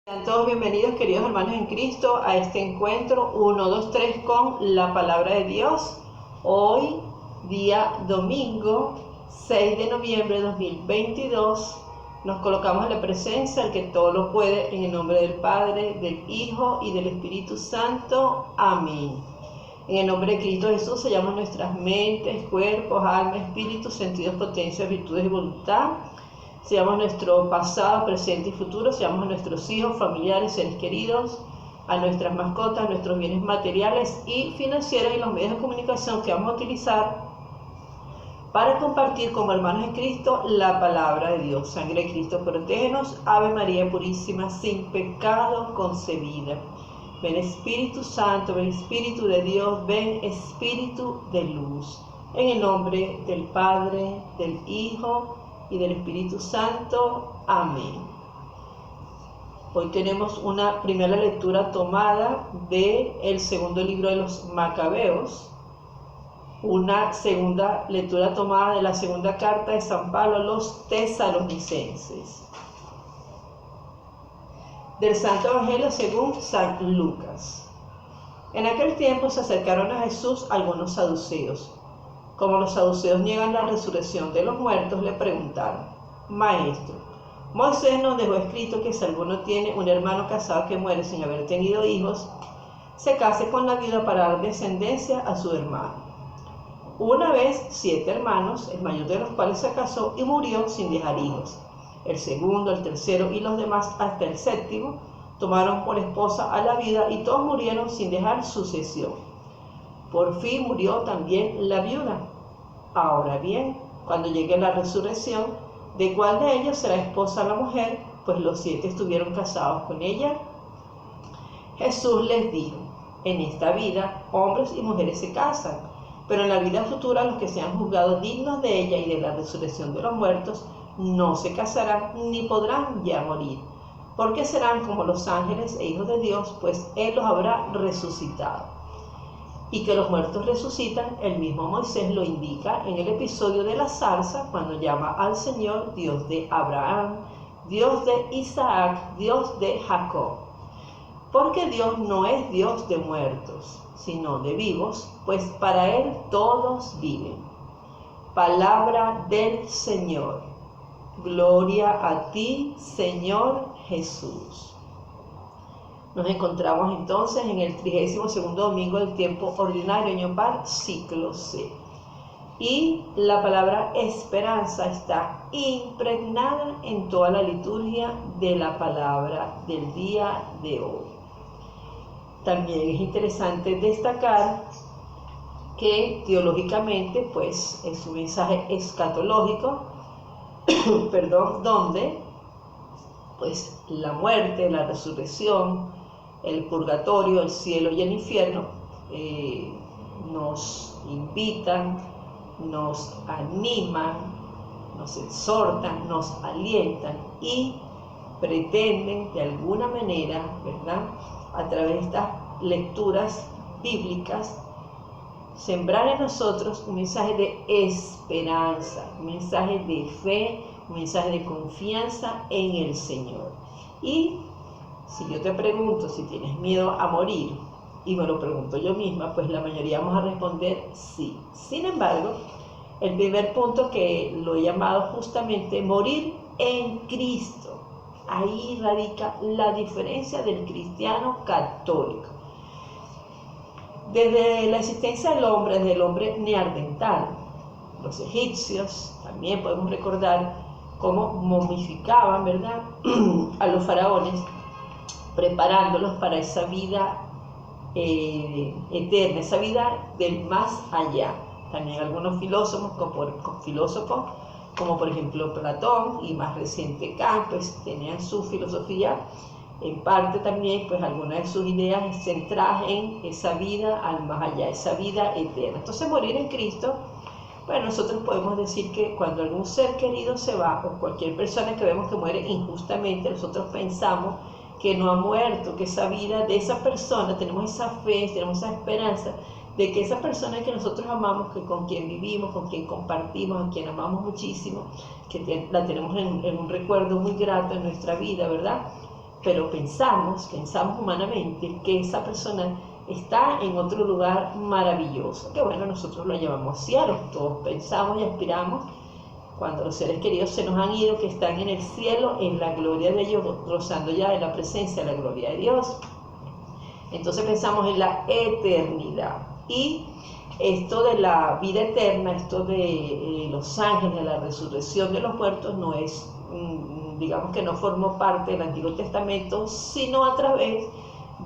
Sean todos bienvenidos, queridos hermanos en Cristo, a este encuentro 1, 2, 3 con la palabra de Dios. Hoy, día domingo 6 de noviembre de 2022, nos colocamos en la presencia del que todo lo puede, en el nombre del Padre, del Hijo y del Espíritu Santo. Amén. En el nombre de Cristo Jesús sellamos nuestras mentes, cuerpos, alma, espíritu, sentidos, potencias, virtudes y voluntad. Sellamos nuestro pasado, presente y futuro, sellamos a nuestros hijos, familiares, seres queridos, a nuestras mascotas, a nuestros bienes materiales y financieros y los medios de comunicación que vamos a utilizar para compartir como hermanos en Cristo la palabra de Dios. Sangre de Cristo, protégenos. Ave María Purísima, sin pecado concebida. Ven Espíritu Santo, ven Espíritu de Dios, ven Espíritu de luz. En el nombre del Padre, del Hijo y del Espíritu Santo. Amén. Hoy tenemos una primera lectura tomada del segundo libro de los Macabeos, una segunda lectura tomada de la segunda carta de San Pablo a los Tesalonicenses. Del Santo Evangelio según San Lucas. En aquel tiempo se acercaron a Jesús algunos saduceos. Como los saduceos niegan la resurrección de los muertos, le preguntaron: Maestro, Moisés nos dejó escrito que si alguno tiene un hermano casado que muere sin haber tenido hijos, se case con la viuda para dar descendencia a su hermano. Una vez 7 hermanos, el mayor de los cuales se casó y murió sin dejar hijos. El segundo, el tercero y los demás hasta el séptimo tomaron por esposa a la viuda y todos murieron sin dejar sucesión. Por fin murió también la viuda. Ahora bien, cuando llegue la resurrección, ¿de cuál de ellos será esposa la mujer? Pues los 7 estuvieron casados con ella. Jesús les dijo: en esta vida, hombres y mujeres se casan, pero en la vida futura los que sean juzgados dignos de ella y de la resurrección de los muertos, no se casarán ni podrán ya morir, porque serán como los ángeles e hijos de Dios, pues Él los habrá resucitado. Y que los muertos resucitan, el mismo Moisés lo indica en el episodio de la zarza, cuando llama al Señor Dios de Abraham, Dios de Isaac, Dios de Jacob. Porque Dios no es Dios de muertos, sino de vivos, pues para Él todos viven. Palabra del Señor. Gloria a ti, Señor Jesús. Nos encontramos entonces en el 32º domingo del tiempo ordinario, año par, ciclo C. Y la palabra esperanza está impregnada en toda la liturgia de la palabra del día de hoy. También es interesante destacar que teológicamente pues es un mensaje escatológico, donde pues la muerte, la resurrección, el purgatorio, el cielo y el infierno nos invitan, nos animan, nos exhortan, nos alientan y pretenden de alguna manera, ¿verdad?, a través de estas lecturas bíblicas, sembrar en nosotros un mensaje de esperanza, un mensaje de fe, un mensaje de confianza en el Señor. Y si yo te pregunto si tienes miedo a morir, y me lo pregunto yo misma, pues la mayoría vamos a responder sí. Sin embargo, el primer punto que lo he llamado justamente morir en Cristo. Ahí radica la diferencia del cristiano católico. Desde la existencia del hombre, desde el hombre neandertal, los egipcios, también podemos recordar cómo momificaban, ¿verdad?, a los faraones, preparándolos para esa vida eterna, esa vida del más allá. También algunos filósofos, como por ejemplo Platón y más reciente Kant, pues tenían su filosofía, en parte también pues algunas de sus ideas centradas en esa vida al más allá, esa vida eterna. Entonces morir en Cristo, pues nosotros podemos decir que cuando algún ser querido se va, o cualquier persona que vemos que muere injustamente, nosotros pensamos que no ha muerto, que esa vida de esa persona, tenemos esa fe, tenemos esa esperanza de que esa persona que nosotros amamos, que con quien vivimos, con quien compartimos, a quien amamos muchísimo, que la tenemos en un recuerdo muy grato en nuestra vida, ¿verdad?, pero pensamos humanamente que esa persona está en otro lugar maravilloso, que bueno, nosotros lo llamamos cielo. Todos pensamos y aspiramos, cuando los seres queridos se nos han ido, que están en el cielo, en la gloria de Dios, gozando ya de la presencia de la gloria de Dios. Entonces pensamos en la eternidad. Y esto de la vida eterna, esto de los ángeles, la resurrección de los muertos, no es, digamos que no formó parte del Antiguo Testamento, sino a través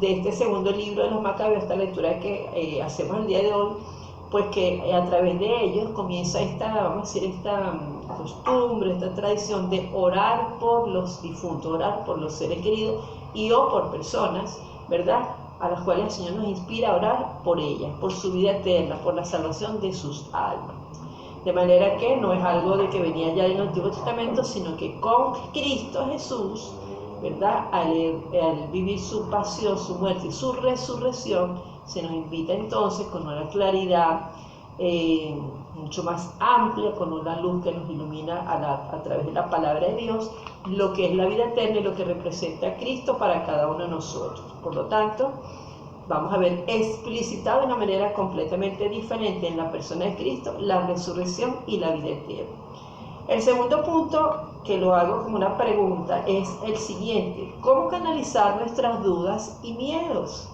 de este segundo libro de los Macabeos, esta lectura que hacemos el día de hoy, pues que a través de ellos comienza esta, vamos a decir, esta costumbre, esta tradición de orar por los difuntos, orar por los seres queridos y o por personas, ¿verdad?, a las cuales el Señor nos inspira a orar por ellas, por su vida eterna, por la salvación de sus almas. De manera que no es algo de que venía ya del Antiguo Testamento, sino que con Cristo Jesús, ¿verdad?, al vivir su pasión, su muerte y su resurrección, se nos invita entonces con una claridad mucho más amplia, con una luz que nos ilumina a través de la palabra de Dios, lo que es la vida eterna y lo que representa a Cristo para cada uno de nosotros. Por lo tanto, vamos a ver explicitado de una manera completamente diferente en la persona de Cristo la resurrección y la vida eterna. El segundo punto, que lo hago como una pregunta, es el siguiente: ¿cómo canalizar nuestras dudas y miedos?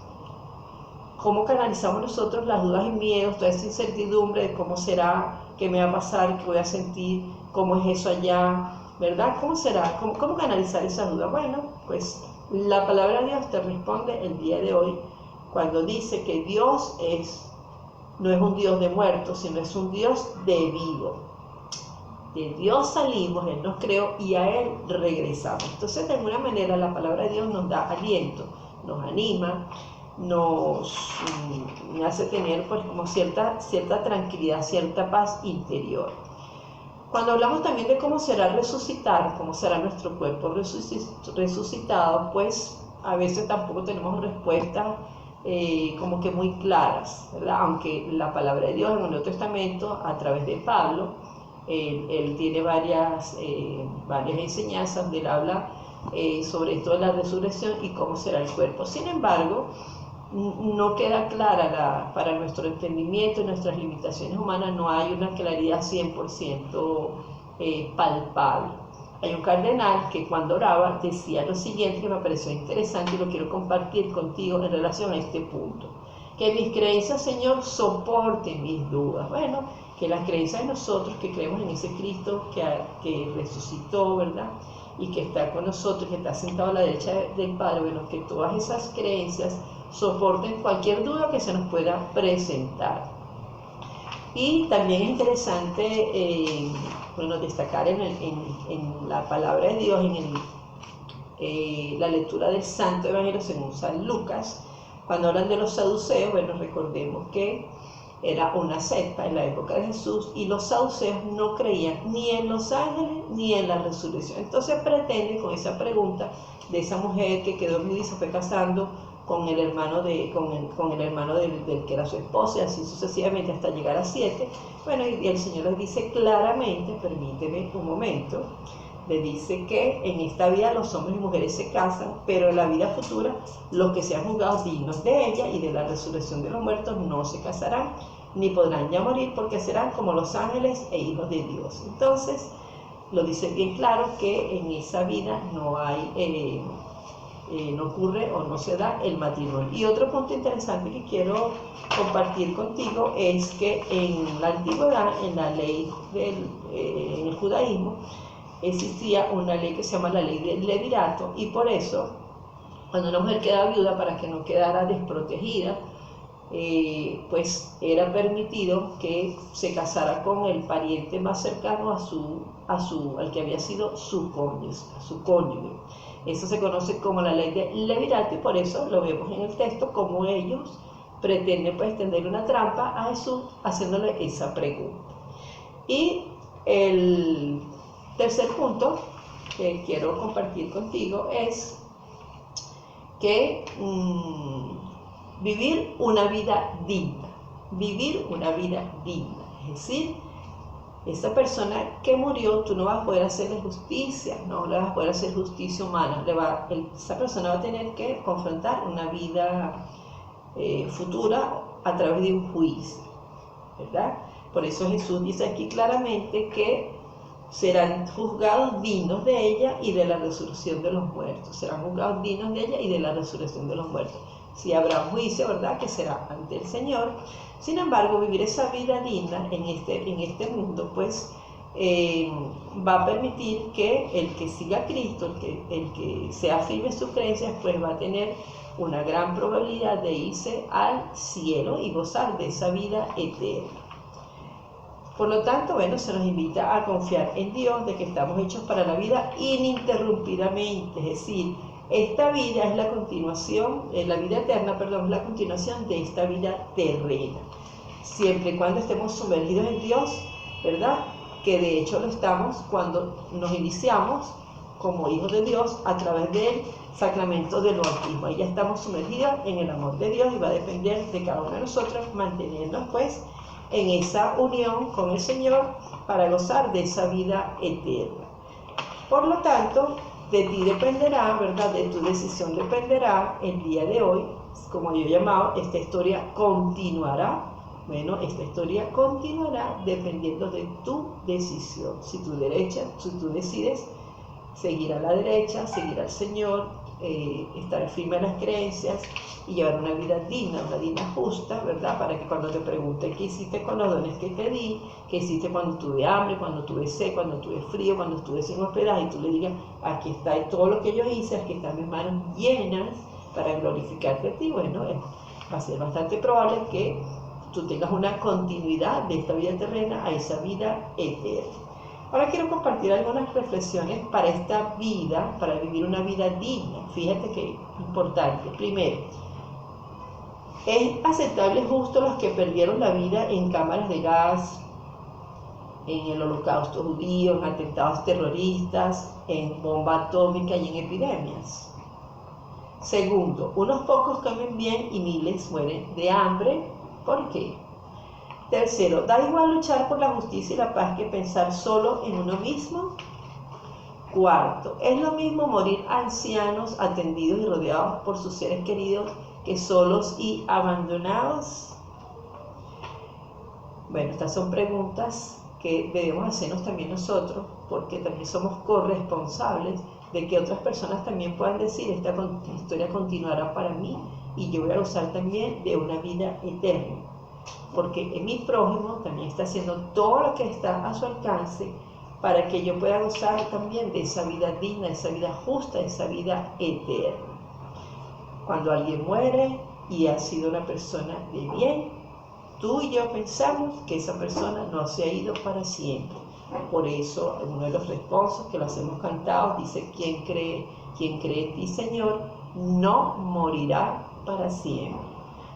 ¿Cómo canalizamos nosotros las dudas y miedos, toda esa incertidumbre de cómo será, qué me va a pasar, qué voy a sentir, cómo es eso allá, ¿verdad? ¿Cómo será? ¿Cómo canalizar esas dudas? Bueno, pues la palabra de Dios te responde el día de hoy cuando dice que Dios no es un Dios de muertos, sino es un Dios de vivo. De Dios salimos, Él nos creó y a Él regresamos. Entonces, de alguna manera, la palabra de Dios nos da aliento, nos anima, nos hace tener pues como cierta tranquilidad, cierta paz interior. Cuando hablamos también de cómo será resucitar, cómo será nuestro cuerpo resucitado, pues a veces tampoco tenemos respuestas como que muy claras, ¿verdad? Aunque la palabra de Dios en el Nuevo Testamento, a través de Pablo, él tiene varias enseñanzas donde él habla sobre esto de la resurrección y cómo será el cuerpo. Sin embargo, no queda clara para nuestro entendimiento y nuestras limitaciones humanas, no hay una claridad 100% palpable. Hay un cardenal que cuando oraba decía lo siguiente, que me pareció interesante y lo quiero compartir contigo en relación a este punto: que mis creencias, Señor, soporten mis dudas. Bueno, que las creencias de nosotros que creemos en ese Cristo que resucitó, ¿verdad?, y que está con nosotros, que está sentado a la derecha del Padre, bueno, que todas esas creencias soporten cualquier duda que se nos pueda presentar. Y también es interesante destacar en la palabra de Dios, en la lectura del Santo Evangelio según San Lucas, cuando hablan de los saduceos. Bueno, recordemos que era una secta en la época de Jesús y los saduceos no creían ni en los ángeles ni en la resurrección. Entonces pretenden, con esa pregunta de esa mujer que quedó viuda y se fue casando con el hermano del que era su esposo, y así sucesivamente hasta llegar a 7. Bueno, y el Señor les dice claramente, permíteme un momento, le dice que en esta vida los hombres y mujeres se casan, pero en la vida futura los que sean juzgados dignos de ella y de la resurrección de los muertos no se casarán, ni podrán ya morir, porque serán como los ángeles e hijos de Dios. Entonces, lo dice bien claro que en esa vida no hay, no ocurre o no se da el matrimonio. Y otro punto interesante que quiero compartir contigo es que en la antigüedad, en la ley en el judaísmo, existía una ley que se llama la ley del levirato, y por eso cuando una mujer quedaba viuda, para que no quedara desprotegida, pues era permitido que se casara con el pariente más cercano al que había sido su cónyuge. Eso se conoce como la ley de levirato, y por eso lo vemos en el texto como ellos pretenden pues tender una trampa a Jesús haciéndole esa pregunta. Y el tercer punto que quiero compartir contigo es que vivir una vida digna, es decir, esa persona que murió, tú no vas a poder hacerle justicia, no le vas a poder hacer justicia humana. Esa persona va a tener que confrontar una vida futura a través de un juicio, ¿verdad? Por eso Jesús dice aquí claramente que serán juzgados dignos de ella y de la resurrección de los muertos. Serán juzgados dignos de ella y de la resurrección de los muertos. Sí habrá un juicio, ¿verdad?, que será ante el Señor. Sin embargo, vivir esa vida digna en este mundo, pues, va a permitir que el que siga a Cristo, el que sea firme en sus creencias, pues va a tener una gran probabilidad de irse al cielo y gozar de esa vida eterna. Por lo tanto, bueno, se nos invita a confiar en Dios, de que estamos hechos para la vida ininterrumpidamente, es decir, esta vida es la continuación, la vida eterna, perdón, es la continuación de esta vida terrena, siempre y cuando estemos sumergidos en Dios, ¿verdad? Que de hecho lo estamos cuando nos iniciamos como hijos de Dios a través del sacramento del bautismo. Ahí ya estamos sumergidos en el amor de Dios y va a depender de cada uno de nosotros mantenernos, pues, en esa unión con el Señor para gozar de esa vida eterna. Por lo tanto, de ti dependerá, ¿verdad? De tu decisión dependerá el día de hoy, como yo he llamado, esta historia continuará. Bueno, esta historia continuará dependiendo de tu decisión. Si tú decides seguir a la derecha, seguir al Señor, estar firme en las creencias y llevar una vida digna justa, ¿verdad? Para que cuando te pregunten qué hiciste con los dones que te di, qué hiciste cuando tuve hambre, cuando tuve sed, cuando tuve frío, cuando estuve sin hospedaje, y tú le digas, aquí está todo lo que yo hice, aquí están mis manos llenas para glorificarte a ti. Bueno, va a ser bastante probable que tú tengas una continuidad de esta vida terrena a esa vida eterna. Ahora quiero compartir algunas reflexiones para esta vida, para vivir una vida digna. Fíjate que importante. Primero, ¿es aceptable justo los que perdieron la vida en cámaras de gas, en el holocausto judío, en atentados terroristas, en bomba atómica y en epidemias? Segundo, unos pocos comen bien y miles mueren de hambre. ¿Por qué? Tercero, ¿da igual luchar por la justicia y la paz que pensar solo en uno mismo? Cuarto, ¿es lo mismo morir ancianos, atendidos y rodeados por sus seres queridos que solos y abandonados? Bueno, estas son preguntas que debemos hacernos también nosotros, porque también somos corresponsables de que otras personas también puedan decir, esta historia continuará para mí y yo voy a gozar también de una vida eterna. Porque mi prójimo también está haciendo todo lo que está a su alcance para que yo pueda gozar también de esa vida digna, de esa vida justa, de esa vida eterna. Cuando alguien muere y ha sido una persona de bien, tú y yo pensamos que esa persona no se ha ido para siempre. Por eso, en uno de los responsos que los hemos cantado, dice, quien cree en ti, Señor, no morirá para siempre.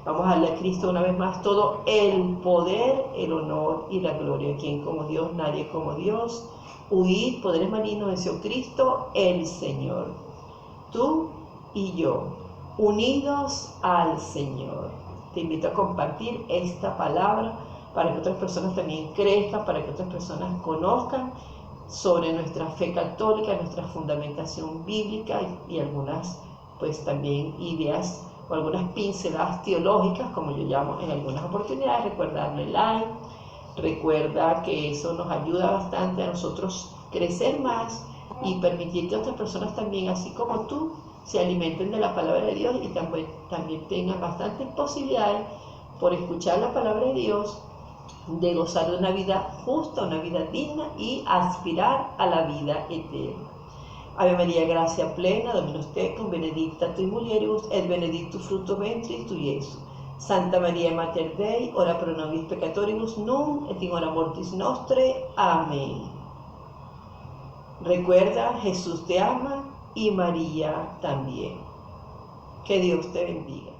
Vamos a darle a Cristo una vez más todo el poder, el honor y la gloria. ¿Quién como Dios? Nadie como Dios. Huid, poderes malignos, venció Cristo, el Señor. Tú y yo, unidos al Señor. Te invito a compartir esta palabra para que otras personas también crezcan, para que otras personas conozcan sobre nuestra fe católica, nuestra fundamentación bíblica y algunas, pues también ideas o algunas pinceladas teológicas, como yo llamo en algunas oportunidades. Recuerda darle like, recuerda que eso nos ayuda bastante a nosotros crecer más y permitir que otras personas también, así como tú, se alimenten de la palabra de Dios y también tengan bastantes posibilidades por escuchar la palabra de Dios, de gozar de una vida justa, una vida digna y aspirar a la vida eterna. Ave María, gracia plena, Dominus tecum, benedicta tui mulieribus, et benedictus fructus ventris tui, Iesus. Santa María Mater Dei, ora pro nobis peccatoribus, nunc et in hora mortis nostre. Amén. Recuerda, Jesús te ama y María también. Que Dios te bendiga.